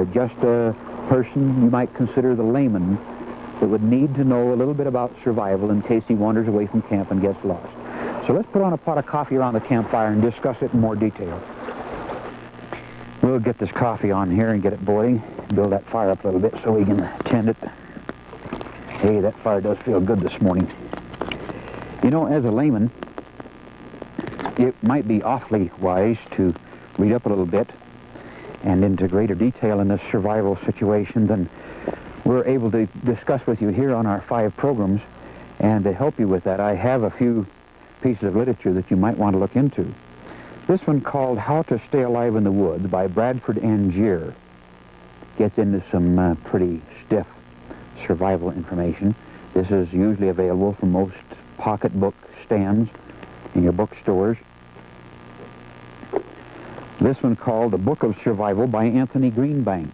just a person you might consider the layman that would need to know a little bit about survival in case he wanders away from camp and gets lost. So let's put on a pot of coffee around the campfire and discuss it in more detail. We'll get this coffee on here and get it boiling, build that fire up a little bit so we can tend it. Hey, that fire does feel good this morning. You know, as a layman, it might be awfully wise to read up a little bit and into greater detail in this survival situation than we're able to discuss with you here on our 5 programs. And to help you with that, I have a few pieces of literature that you might want to look into. This one, called How to Stay Alive in the Woods by Bradford Angier, gets into some pretty stiff survival information. This is usually available from most pocketbook stands in your bookstores. This one, called The Book of Survival by Anthony Greenbank.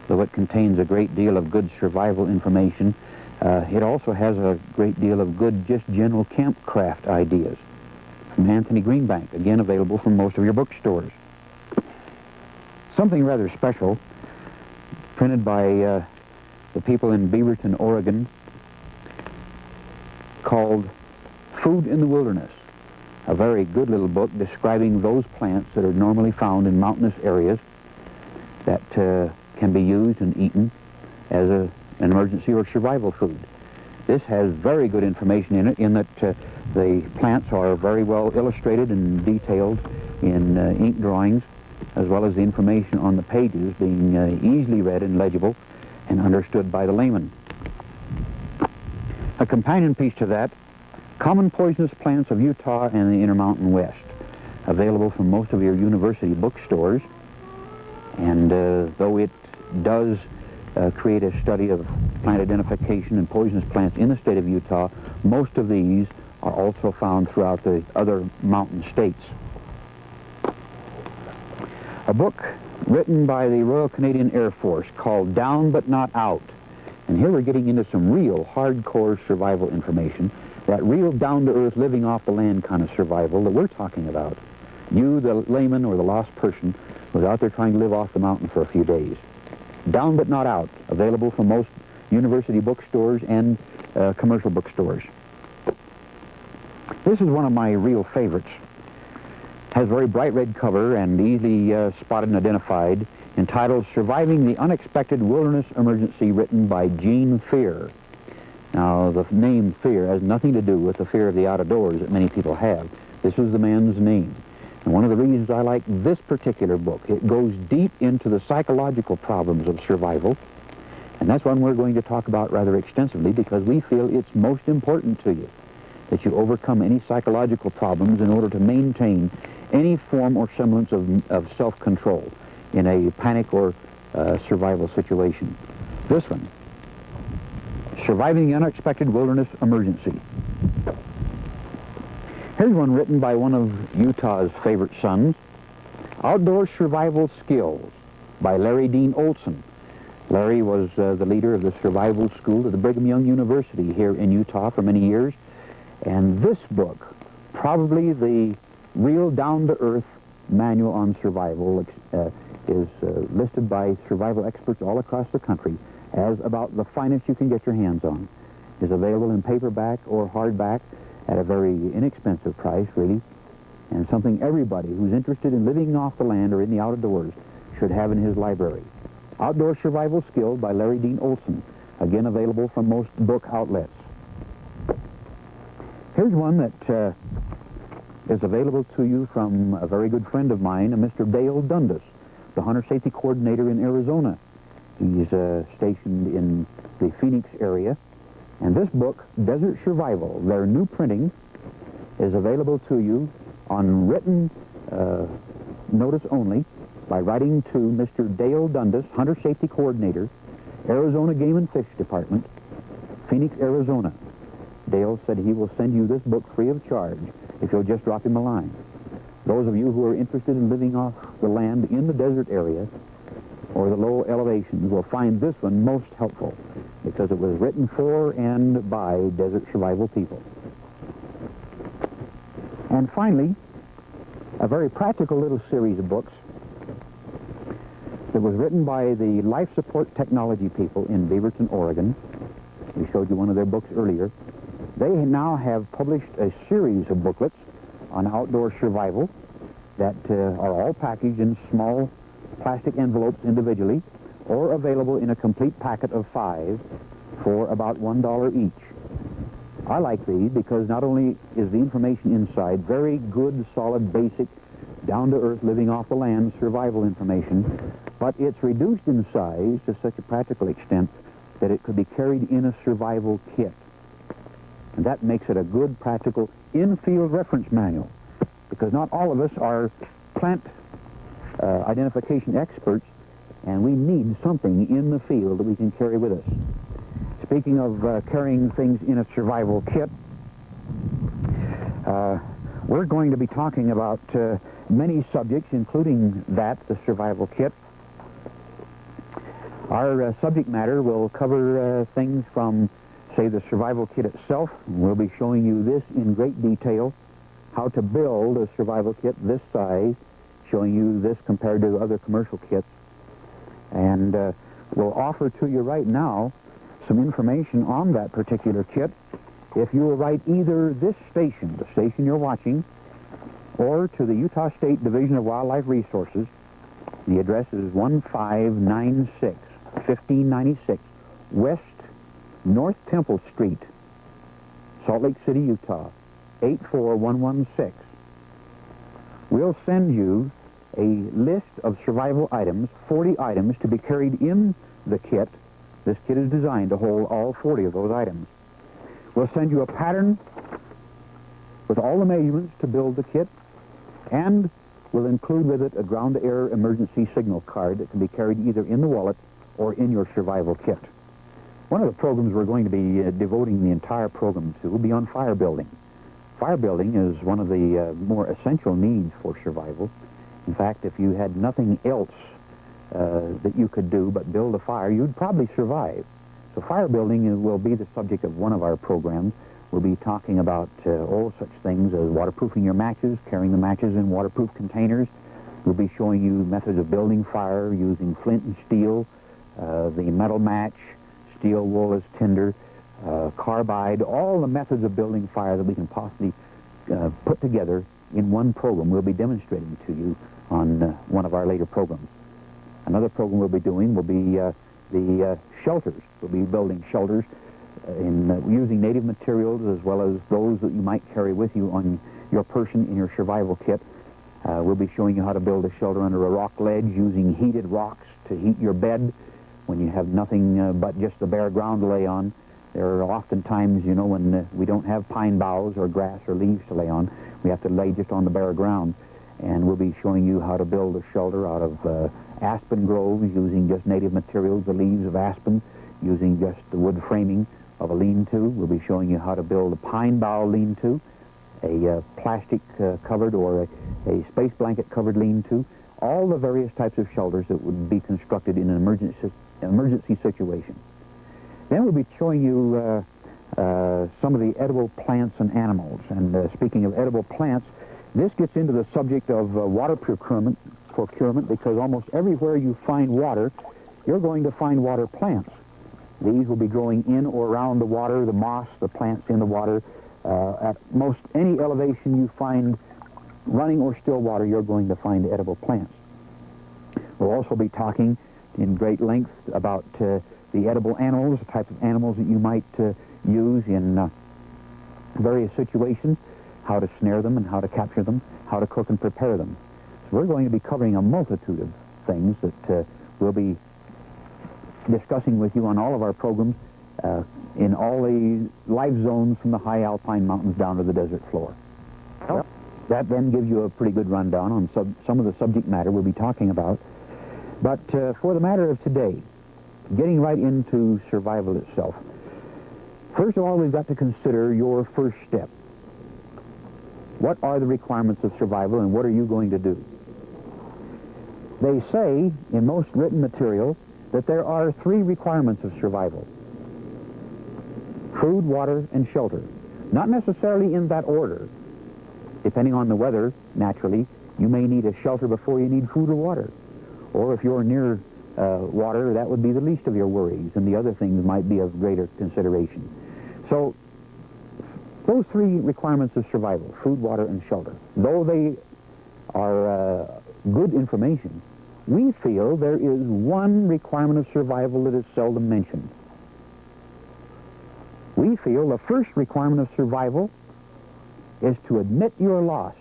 Though it contains a great deal of good survival information, it also has a great deal of good, just general campcraft ideas from Anthony Greenbank, again available from most of your bookstores. Something rather special, printed by the people in Beaverton, Oregon, called Food in the Wilderness. A very good little book describing those plants that are normally found in mountainous areas that can be used and eaten as an emergency or survival food. This has very good information in it, in that the plants are very well illustrated and detailed in ink drawings, as well as the information on the pages being easily read and legible and understood by the layman. A companion piece to that, Common Poisonous Plants of Utah and the Intermountain West, available from most of your university bookstores. And though it does create a study of plant identification and poisonous plants in the state of Utah, most of these are also found throughout the other mountain states. A book written by the Royal Canadian Air Force called Down But Not Out. And here we're getting into some real hardcore survival information, that real down-to-earth, living off the land kind of survival that we're talking about. You, the layman or the lost person, was out there trying to live off the mountain for a few days. Down But Not Out, available from most university bookstores and commercial bookstores. This is one of my real favorites. Has a very bright red cover and easily spotted and identified, entitled Surviving the Unexpected Wilderness Emergency, written by Gene Fear. Now, the name Fear has nothing to do with the fear of the outdoors that many people have. This was the man's name. And one of the reasons I like this particular book, it goes deep into the psychological problems of survival. And that's one we're going to talk about rather extensively, because we feel it's most important to you that you overcome any psychological problems in order to maintain any form or semblance of self-control in a panic or survival situation. This one, Surviving the Unexpected Wilderness Emergency. Here's one written by one of Utah's favorite sons, Outdoor Survival Skills by Larry Dean Olson. Larry was the leader of the survival school at the Brigham Young University here in Utah for many years. And this book, probably the real down-to-earth manual on survival, is listed by survival experts all across the country as about the finest you can get your hands on. Is available in paperback or hardback at a very inexpensive price, really, and something everybody who's interested in living off the land or in the outdoors should have in his library. Outdoor Survival Skills by Larry Dean Olson, again available from most book outlets. Here's one that is available to you from a very good friend of mine, Mr. Dale Dundas, the Hunter Safety Coordinator in Arizona. He's stationed in the Phoenix area. And this book, Desert Survival, their new printing, is available to you on written notice only by writing to Mr. Dale Dundas, Hunter Safety Coordinator, Arizona Game and Fish Department, Phoenix, Arizona. Dale said he will send you this book free of charge if you'll just drop him a line. Those of you who are interested in living off the land in the desert area or the low elevations will find this one most helpful, because it was written for and by desert survival people. And finally, a very practical little series of books It was written by the life support technology people in Robertson, Oregon. We showed you one of their books earlier. They now have published a series of booklets on outdoor survival that are all packaged in small plastic envelopes individually or available in a complete packet of 5 for about $1 each. I like these because not only is the information inside very good, solid, basic, down-to-earth, living off the land survival information, but it's reduced in size to such a practical extent that it could be carried in a survival kit. And that makes it a good, practical, in-field reference manual, because not all of us are plant identification experts, and we need something in the field that we can carry with us. Speaking of carrying things in a survival kit, we're going to be talking about many subjects, including that, the survival kit. Our subject matter will cover things from, say, the survival kit itself. We'll be showing you this in great detail, how to build a survival kit this size, showing you this compared to other commercial kits. And we'll offer to you right now some information on that particular kit. If you will write either this station, the station you're watching, or to the Utah State Division of Wildlife Resources. The address is 1596, 1596 West North Temple Street, Salt Lake City, Utah, 84116. We'll send you a list of survival items, 40 items to be carried in the kit. This kit is designed to hold all 40 of those items. We'll send you a pattern with all the measurements to build the kit, and we'll include with it a ground-to-air emergency signal card that can be carried either in the wallet or in your survival kit. One of the programs we're going to be devoting the entire program to will be on fire building. Fire building is one of the more essential needs for survival. In fact, if you had nothing else that you could do but build a fire, you'd probably survive. So fire building will be the subject of one of our programs. We'll be talking about all such things as waterproofing your matches, carrying the matches in waterproof containers. We'll be showing you methods of building fire using flint and steel, the metal match, steel wool as tinder, carbide, all the methods of building fire that we can possibly put together in one program. We'll be demonstrating to you on one of our later programs. Another program we'll be doing will be the shelters. We'll be building shelters in using native materials as well as those that you might carry with you on your person in your survival kit. We'll be showing you how to build a shelter under a rock ledge using heated rocks to heat your bed when you have nothing but just the bare ground to lay on. There are often times, you know, when we don't have pine boughs or grass or leaves to lay on. We have to lay just on the bare ground. And we'll be showing you how to build a shelter out of aspen groves using just native materials, the leaves of aspen, using just the wood framing of a lean-to. We'll be showing you how to build a pine bough lean-to, a plastic covered or a space blanket covered lean-to, all the various types of shelters that would be constructed in an emergency situation. Then we'll be showing you some of the edible plants and animals. And speaking of edible plants, this gets into the subject of water procurement, because almost everywhere you find water, you're going to find water plants. These will be growing in or around the water, the moss, the plants in the water. At most any elevation you find running or still water, you're going to find edible plants. We'll also be talking in great length about the edible animals, the type of animals that you might use in various situations, how to snare them and how to capture them, how to cook and prepare them. So we're going to be covering a multitude of things that we'll be discussing with you on all of our programs in all the life zones from the high alpine mountains down to the desert floor. Well, that then gives you a pretty good rundown on some of the subject matter we'll be talking about. But for the matter of today, getting right into survival itself, first of all, we've got to consider your first step. What are the requirements of survival and what are you going to do? They say in most written material that there are 3 requirements of survival: food, water, and shelter. Not necessarily in that order. Depending on the weather, naturally, you may need a shelter before you need food or water. Or if you're near water, that would be the least of your worries, and the other things might be of greater consideration. So those three requirements of survival, food, water, and shelter, though they are good information, we feel there is one requirement of survival that is seldom mentioned. We feel the first requirement of survival is to admit you're lost.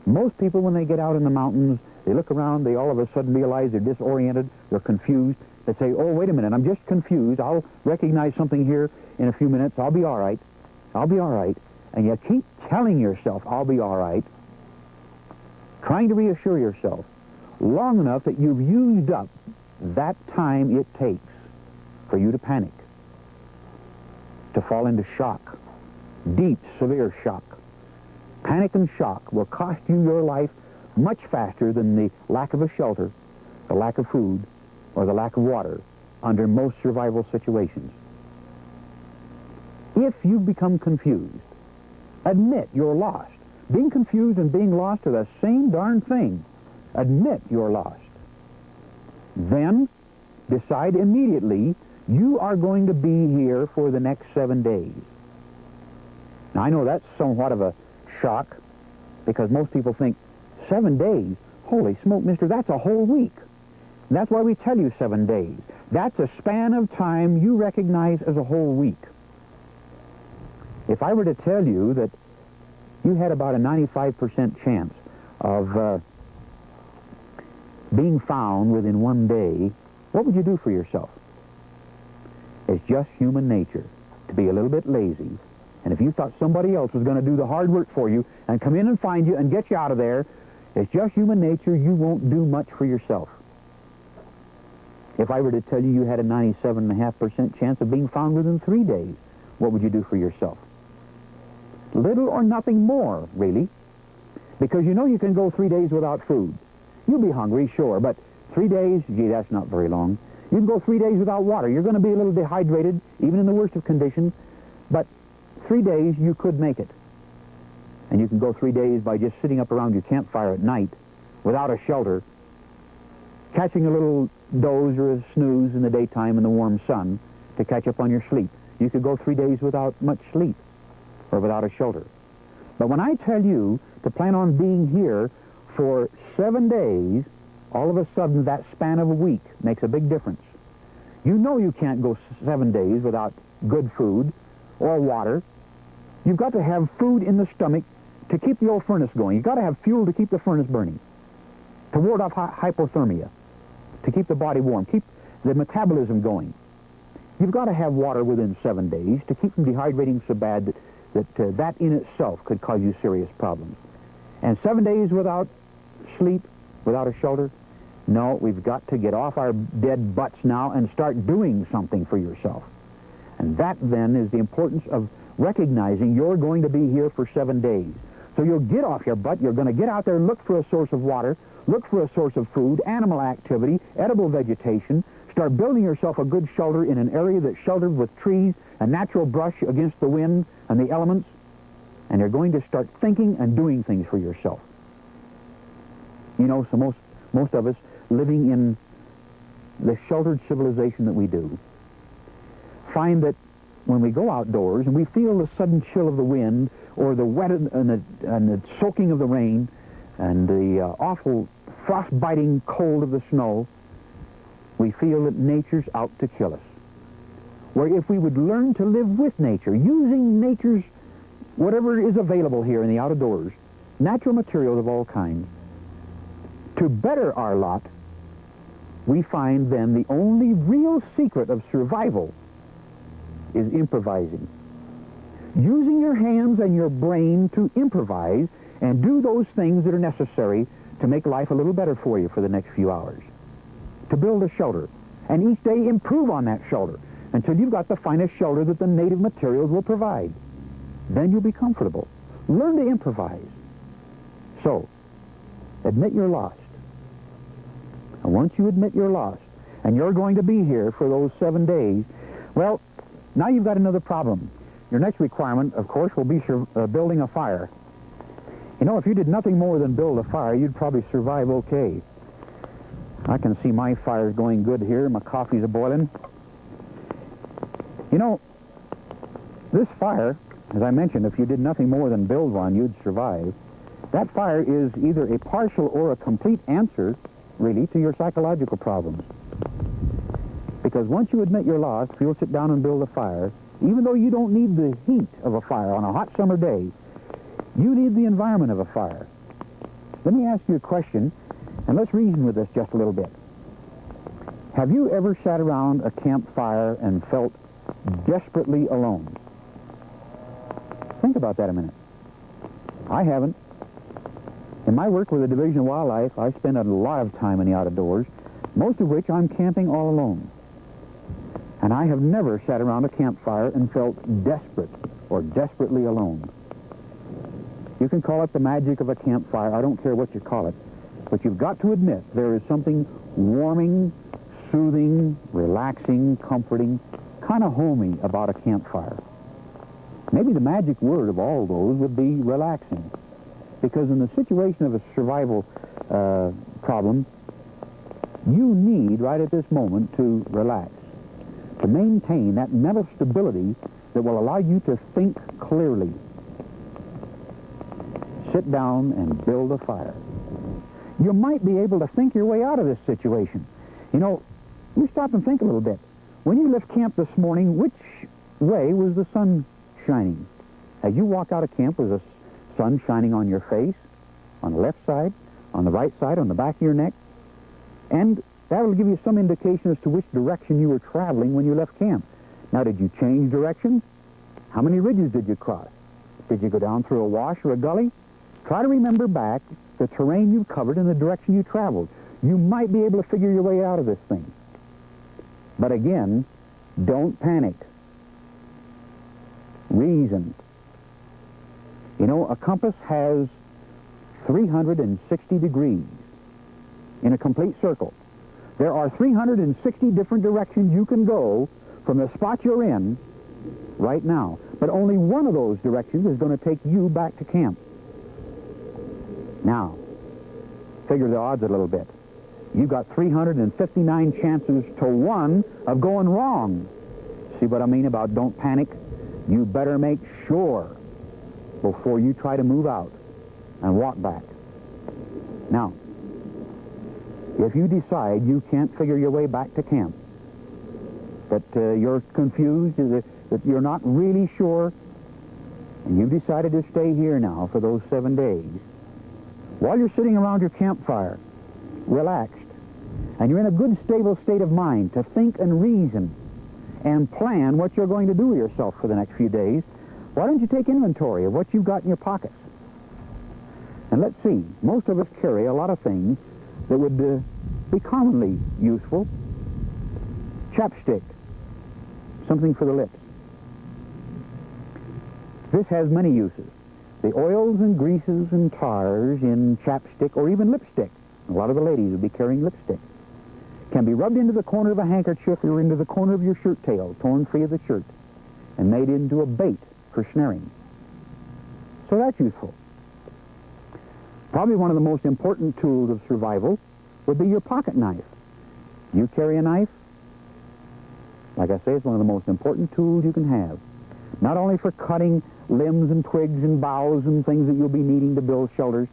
Most people, when they get out in the mountains, they look around, they all of a sudden realize they're disoriented, they're confused. They say, oh, wait a minute, I'm just confused. I'll recognize something here in a few minutes. I'll be all right. I'll be all right. And you keep telling yourself, I'll be all right, trying to reassure yourself long enough that you've used up that time it takes for you to panic, to fall into shock, deep, severe shock. Panic and shock will cost you your life much faster than the lack of a shelter, the lack of food, or the lack of water under most survival situations. If you become confused, admit you're lost. Being confused and being lost are the same darn thing. Admit you're lost. Then decide immediately you are going to be here for the next 7 days. Now, I know that's somewhat of a shock, because most people think, 7 days? Holy smoke, mister, that's a whole week. And that's why we tell you 7 days. That's a span of time you recognize as a whole week. If I were to tell you that you had about a 95% chance of being found within 1 day, what would you do for yourself? It's just human nature to be a little bit lazy. And if you thought somebody else was going to do the hard work for you and come in and find you and get you out of there, it's just human nature. You won't do much for yourself. If I were to tell you you had a 97.5% chance of being found within 3 days, what would you do for yourself? Little or nothing more, really. Because you know you can go 3 days without food. You'll be hungry, sure, but 3 days, gee, that's not very long. You can go 3 days without water. You're going to be a little dehydrated, even in the worst of conditions, but 3 days you could make it. And you can go 3 days by just sitting up around your campfire at night without a shelter, catching a little doze or a snooze in the daytime in the warm sun to catch up on your sleep. You could go 3 days without much sleep or without a shelter. But when I tell you to plan on being here for 7 days, all of a sudden that span of a week makes a big difference. You know you can't go 7 days without good food or water. You've got to have food in the stomach to keep the old furnace going. You've got to have fuel to keep the furnace burning, to ward off hypothermia, to keep the body warm, keep the metabolism going. You've got to have water within 7 days to keep from dehydrating so bad that in itself could cause you serious problems. And 7 days without sleep, without a shelter, no, we've got to get off our dead butts now and start doing something for yourself. And that then is the importance of recognizing you're going to be here for 7 days. So you'll get off your butt, you're going to get out there and look for a source of water, look for a source of food, animal activity, edible vegetation, start building yourself a good shelter in an area that's sheltered with trees and natural brush against the wind and the elements, and you're going to start thinking and doing things for yourself. You know, so most of us living in the sheltered civilization that we do find that when we go outdoors and we feel the sudden chill of the wind or the wet and the soaking of the rain and the awful frost-biting cold of the snow, we feel that nature's out to kill us. Where if we would learn to live with nature, using nature's whatever is available here in the outdoors, natural materials of all kinds, to better our lot, we find then the only real secret of survival is improvising. Using your hands and your brain to improvise and do those things that are necessary to make life a little better for you for the next few hours. To build a shelter, and each day improve on that shelter until you've got the finest shelter that the native materials will provide. Then you'll be comfortable. Learn to improvise. So, admit you're lost. And once you admit you're lost, and you're going to be here for those 7 days, well, now you've got another problem. Your next requirement, of course, will be building a fire. You know, if you did nothing more than build a fire, you'd probably survive okay. I can see my fire's going good here. My coffee's a-boiling. You know, this fire, as I mentioned, if you did nothing more than build one, you'd survive. That fire is either a partial or a complete answer, really, to your psychological problems. Because once you admit you're lost, if you'll sit down and build a fire, even though you don't need the heat of a fire on a hot summer day, you need the environment of a fire. Let me ask you a question, and let's reason with this just a little bit. Have you ever sat around a campfire and felt desperately alone? Think about that a minute. I haven't. In my work with the Division of Wildlife, I spend a lot of time in the outdoors, most of which I'm camping all alone. And I have never sat around a campfire and felt desperate or desperately alone. You can call it the magic of a campfire. I don't care what you call it. But you've got to admit there is something warming, soothing, relaxing, comforting, kind of homey about a campfire. Maybe the magic word of all those would be relaxing. Because in the situation of a survival problem, you need, right at this moment, to relax, to maintain that mental stability that will allow you to think clearly. Sit down and build a fire. You might be able to think your way out of this situation. You know, you stop and think a little bit. When you left camp this morning, which way was the sun shining? As you walked out of camp, was the sun shining on your face, on the left side, on the right side, on the back of your neck? And that will give you some indication as to which direction you were traveling when you left camp. Now, did you change directions? How many ridges did you cross? Did you go down through a wash or a gully? Try to remember back the terrain you covered and the direction you traveled. You might be able to figure your way out of this thing. But again, don't panic. Reason. You know, a compass has 360 degrees in a complete circle. There are 360 different directions you can go from the spot you're in right now. But only one of those directions is going to take you back to camp. Now, figure the odds a little bit. You've got 359 chances to 1 of going wrong. See what I mean about don't panic? You better make sure before you try to move out and walk back. Now, if you decide you can't figure your way back to camp, that you're confused, that you're not really sure, and you've decided to stay here now for those 7 days, while you're sitting around your campfire, relaxed, and you're in a good, stable state of mind to think and reason and plan what you're going to do with yourself for the next few days, why don't you take inventory of what you've got in your pockets? And let's see, most of us carry a lot of things that would be commonly useful. Chapstick, something for the lips. This has many uses. The oils and greases and tars in chapstick or even lipstick, a lot of the ladies will be carrying lipstick, can be rubbed into the corner of a handkerchief or into the corner of your shirt tail, torn free of the shirt, and made into a bait for snaring. So that's useful. Probably one of the most important tools of survival would be your pocket knife. You carry a knife? Like I say, it's one of the most important tools you can have. Not only for cutting limbs and twigs and boughs and things that you'll be needing to build shelters,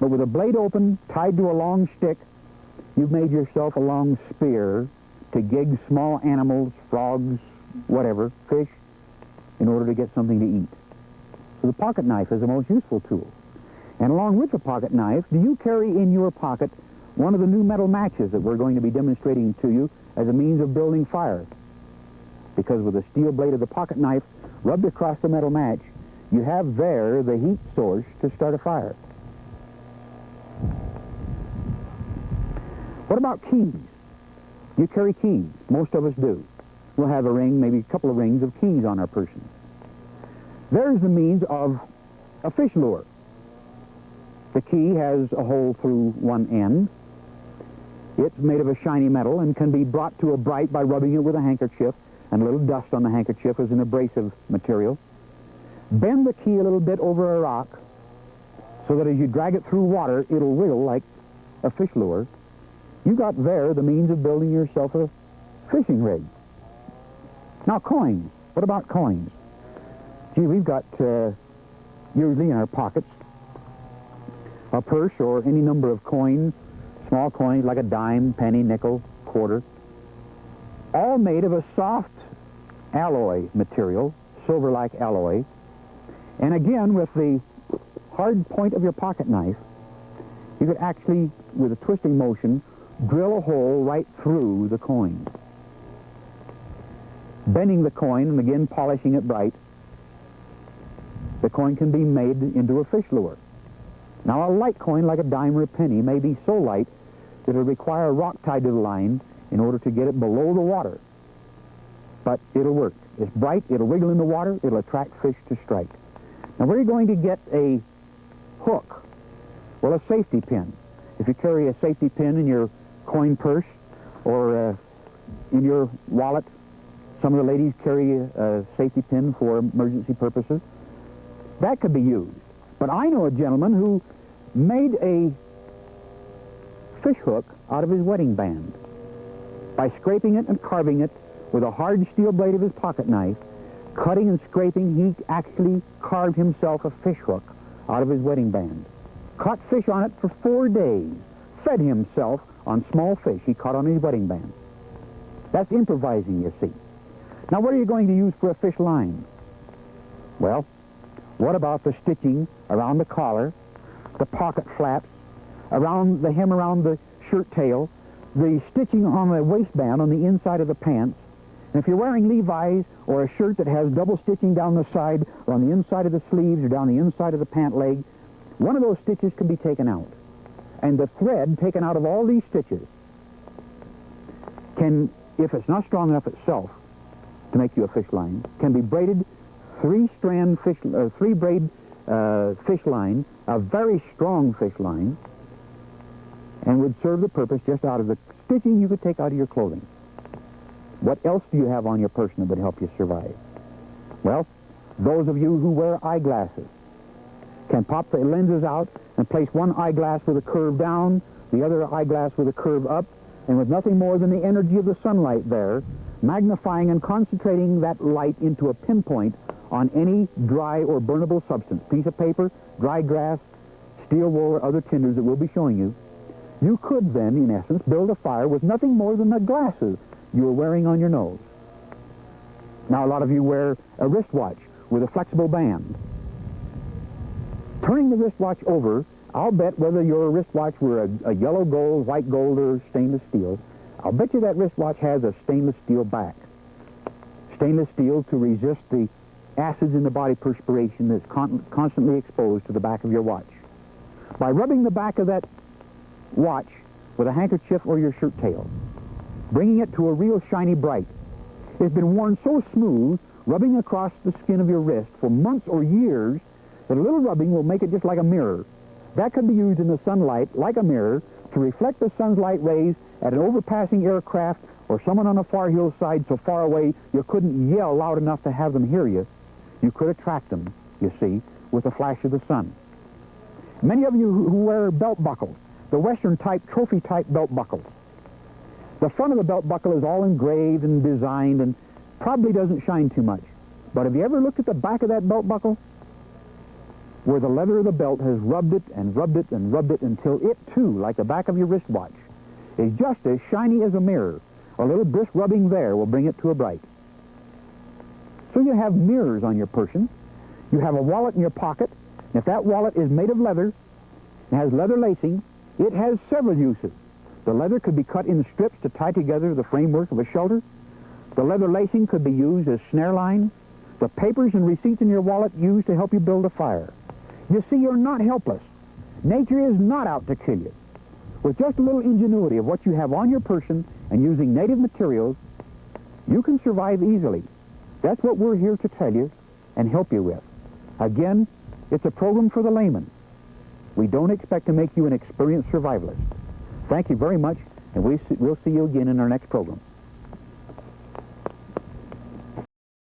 but with a blade open, tied to a long stick, you've made yourself a long spear to gig small animals, frogs, whatever, fish, in order to get something to eat. So the pocket knife is the most useful tool. And along with the pocket knife, do you carry in your pocket one of the new metal matches that we're going to be demonstrating to you as a means of building fire? Because with the steel blade of the pocket knife rubbed across the metal match, you have there the heat source to start a fire. What about keys? You carry keys. Most of us do. We'll have a ring, maybe a couple of rings of keys on our person. There's the means of a fish lure. The key has a hole through one end. It's made of a shiny metal and can be brought to a bright by rubbing it with a handkerchief, and a little dust on the handkerchief is an abrasive material. Bend the key a little bit over a rock so that as you drag it through water, it'll wiggle like a fish lure. You got there the means of building yourself a fishing rig. Now, coins. What about coins? Gee, we've got, usually in our pockets, a purse or any number of coins, small coins like a dime, penny, nickel, quarter, all made of a soft alloy material, silver-like alloy. And again, with the hard point of your pocket knife, you could actually, with a twisting motion, drill a hole right through the coin. Bending the coin and again polishing it bright, the coin can be made into a fish lure. Now, a light coin like a dime or a penny may be so light that it'll require a rock tied to the line in order to get it below the water. But it'll work. It's bright, it'll wiggle in the water, it'll attract fish to strike. Now, where are you going to get a hook? Well, a safety pin. If you carry a safety pin in your coin purse or in your wallet, some of the ladies carry a safety pin for emergency purposes. That could be used. But I know a gentleman who made a fish hook out of his wedding band. By scraping it and carving it with a hard steel blade of his pocket knife, cutting and scraping, he actually carved himself a fish hook out of his wedding band. Caught fish on it for 4 days. Fed himself on small fish he caught on his wedding band. That's improvising, you see. Now, what are you going to use for a fish line? Well, what about the stitching around the collar, the pocket flaps, around the hem around the shirt tail, the stitching on the waistband on the inside of the pants? And if you're wearing Levi's or a shirt that has double stitching down the side or on the inside of the sleeves or down the inside of the pant leg, one of those stitches can be taken out. And the thread taken out of all these stitches can, if it's not strong enough itself to make you a fish line, can be braided three-braid fish line, a very strong fish line, and would serve the purpose just out of the stitching you could take out of your clothing. What else do you have on your person that would help you survive? Well, those of you who wear eyeglasses can pop the lenses out and place one eyeglass with a curve down, the other eyeglass with a curve up, and with nothing more than the energy of the sunlight there, magnifying and concentrating that light into a pinpoint on any dry or burnable substance, piece of paper, dry grass, steel wool, or other tinders that we'll be showing you. You could then, in essence, build a fire with nothing more than the glasses you are wearing on your nose. Now, a lot of you wear a wristwatch with a flexible band. Turning the wristwatch over, I'll bet whether your wristwatch were a yellow gold, white gold, or stainless steel, I'll bet you that wristwatch has a stainless steel back. Stainless steel to resist the acids in the body perspiration that's constantly exposed to the back of your watch. By rubbing the back of that watch with a handkerchief or your shirt tail, bringing it to a real shiny bright, it's been worn so smooth, rubbing across the skin of your wrist for months or years, that a little rubbing will make it just like a mirror. That could be used in the sunlight, like a mirror, to reflect the sun's light rays at an overpassing aircraft or someone on a far hillside so far away you couldn't yell loud enough to have them hear you. You could attract them, you see, with a flash of the sun. Many of you who wear belt buckles, the Western type, trophy type belt buckles, the front of the belt buckle is all engraved and designed and probably doesn't shine too much. But have you ever looked at the back of that belt buckle? Where the leather of the belt has rubbed it and rubbed it and rubbed it until it too, like the back of your wristwatch, is just as shiny as a mirror. A little brisk rubbing there will bring it to a bright. So you have mirrors on your person. You have a wallet in your pocket. And if that wallet is made of leather and has leather lacing, it has several uses. The leather could be cut in strips to tie together the framework of a shelter. The leather lacing could be used as snare line. The papers and receipts in your wallet used to help you build a fire. You see, you're not helpless. Nature is not out to kill you. With just a little ingenuity of what you have on your person and using native materials, you can survive easily. That's what we're here to tell you and help you with. Again, it's a program for the layman. We don't expect to make you an experienced survivalist. Thank you very much, and we'll see you again in our next program.